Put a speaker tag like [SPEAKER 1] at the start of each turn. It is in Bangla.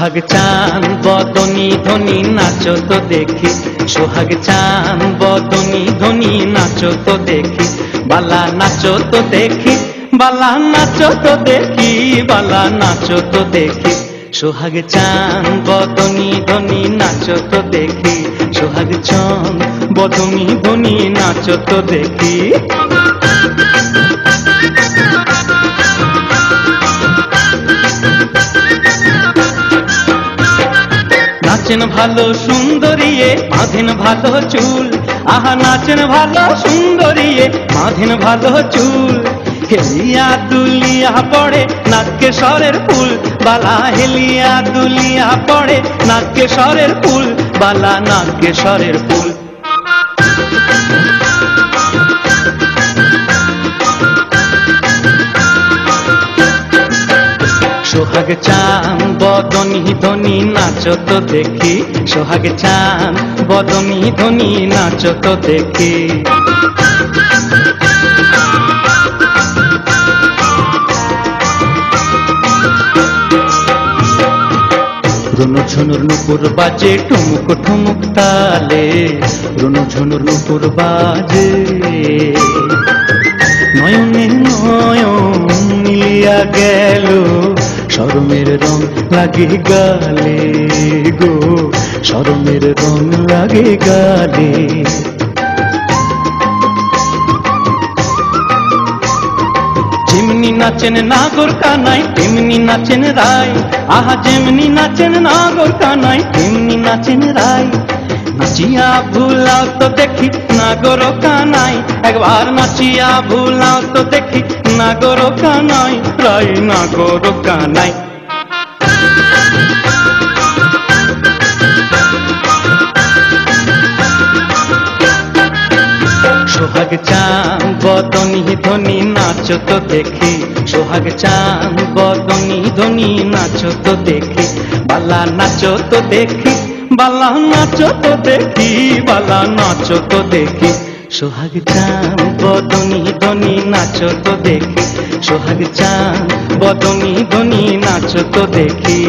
[SPEAKER 1] সোহাগ চান বদনী ধ্বনি নাচো তো দেখি, সোহাগ চান বদনী ধ্বনি নাচো তো দেখি, বালা নাচো তো দেখি, বালা নাচো তো দেখি, বালা নাচো তো দেখি। সোহাগ চান বদনী ধ্বনি নাচো তো দেখি, সোহাগ চান বদনী ধ্বনি নাচো তো দেখি। নাচেন ভালো সুন্দরীয়ে বাঁধেন ভালো চুল, আহা নাচেন ভালো সুন্দরীয়ে বাঁধেন ভালো চুল। হেলিয়া দুলিয়া পড়ে নাকে সরের ফুল, বালা হেলিয়া দুলিয়া পড়ে নাকে সরের ফুল, বালা নাকে সরের ফুল। সোহাগ চান বদনী ধ্বনি নাচো তো দেখি, সোহাগ চান বদনী ধ্বনি নাচো তো দেখি। রুনু ঝুনুর নুপুর বাজে ঠুমুক ঠুমুক তালে, রুনু ঝুনুর নুপুর বাজে, নয়নে নয়ন মিলিয়া গেল, শরমের রং লাগে গালে গো, শরমের রং লাগে গালে। যেমনি নাচেন নাগর কানাই তেমনি নাচেন রায়, আহা যেমনি নাচেন নাগর কানাই তেমনি নাচেন রায়। নাচিয়া ভুলাও তো দেখি নাগর কানাই, একবার নাচিয়া ভুলাও তো দেখি নাগর কানাই, রায় নাগর কানাই। সোহাগ চান বদনী ধ্বনি নাচো তো দেখি, সোহাগ চান বদনী ধ্বনি নাচো তো দেখি, বালা নাচো তো দেখি, বালা নাচো তো দেখি, বালা নাচো তো দেখি। সোহাগ চান বদনী ধ্বনি নাচো তো দেখি, সোহাগ চান বদনী ধ্বনি নাচো তো দেখি।